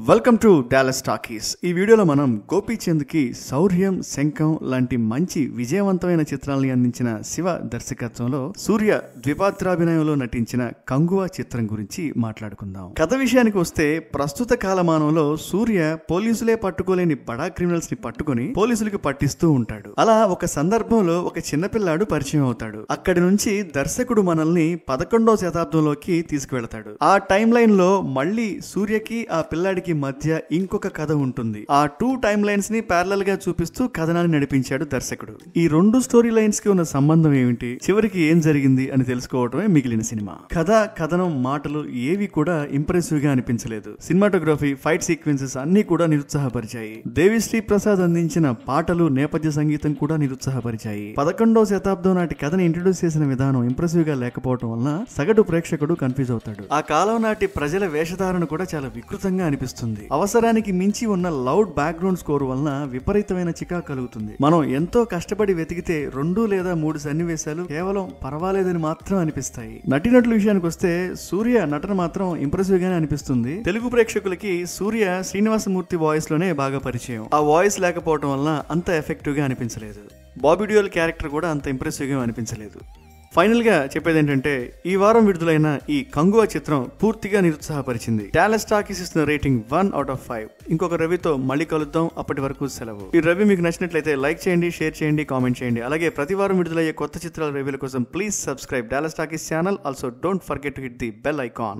Welcome to Dallas talkies. ఈ వీడియోలో మనం గోపీచంద్కి శౌర్యం, శంఖం లాంటి మంచి విజయవంతమైన చిత్రాలని అందించిన శివ దర్శకత్వంలో సూర్య ద్విపాత్రాభినయంలో నటించిన కంగువ చిత్రం గురించి మాట్లాడుకుందాం. కథ విషయానికి వస్తే ప్రస్తుత కాలమానంలో సూర్య పోలీసులే పట్టుకోలేని బడా క్రిమినల్స్ ని పట్టుకుని పోలీసులకు పట్టిస్తూ ఉంటాడు. అలా ఒక సందర్భంలో ఒక చిన్నపిల్లాడు పరిచయం అవుతాడు. అక్కడి నుంచి దర్శకుడు మనల్ని 11వ శతాబ్దంలోకి తీసుకువెళతాడు. ఆ టైం లైన్ లో మళ్ళీ సూర్యకి ఆ పిల్లాడికి మధ్య ఇంకొక కథ ఉంటుంది. ఆ 2 టైమ్ లైన్స్ ని ప్యారలల్ గా చూపిస్తూ కథనాన్ని నడిపించాడు దర్శకుడు. ఈ 2 స్టోరీ లైన్స్ కి ఉన్న సంబంధం ఏమిటి, చివరికి ఏం జరిగింది అని తెలుసుకోవటమే మిగిలిన సినిమా. కథ, కథనం, మాటలు ఏవి కూడా ఇంప్రెసివ్ గా అనిపించలేదు. సినిమాటోగ్రఫీ, ఫైట్ సీక్వెన్సెస్ అన్ని కూడా నిరుత్సాహపరిచాయి. దేవిశ్రీ ప్రసాద్ అందించిన పాటలు, నేపథ్య సంగీతం కూడా నిరుత్సాహపరిచాయి. 11వ శతాబ్దం నాటి కథని ఇంట్రడ్యూస్ చేసిన విధానం ఇంప్రెసివ్ గా లేకపోవడం వలన సగటు ప్రేక్షకుడు కన్ఫ్యూజ్ అవుతాడు. ఆ కాలం నాటి ప్రజల వేషధారణ కూడా చాలా వికృతంగా అనిపిస్తుంది. అవసరానికి మించి ఉన్న లౌడ్ బ్యాక్గ్రౌండ్ స్కోర్ వలన విపరీతమైన చికాకు కలుగుతుంది. మనం ఎంతో కష్టపడి వెతికితే 2 లేదా 3 సన్నివేశాలు కేవలం పర్వాలేదని మాత్రం అనిపిస్తాయి. నటినటుల విషయానికి వస్తే సూర్య నటన మాత్రం ఇంప్రెసివ్ గానే అనిపిస్తుంది. తెలుగు ప్రేక్షకులకి సూర్య శ్రీనివాసమూర్తి వాయిస్ లోనే బాగా పరిచయం. ఆ వాయిస్ లేకపోవడం వలన అంత ఎఫెక్టివ్ గా అనిపించలేదు. బాబీ డియోల్ క్యారెక్టర్ కూడా అంత ఇంప్రెసివ్ గా అనిపించలేదు. ఫైనల్ గా చెప్పేది ఏంటంటే, ఈ వారం విడుదలైన ఈ కంగువ చిత్రం పూర్తిగా నిరుత్సాహపరిచింది. డాలస్ టాకీస్ ఇస్తున్న రేటింగ్ 1/5. ఇంకొక రవితో మళ్ళీ కలుద్దాం. అప్పటి వరకు సెలవు. ఈ రవి మీకు నచ్చినట్లయితే లైక్ చేయండి, షేర్ చేయండి, కామెంట్ చేయండి. అలాగే ప్రతి వారం విడుదలయ్యే కొత్త చిత్రాల రివ్యూల కోసం please subscribe Dallas talkies channel. Also don't forget to hit the bell icon.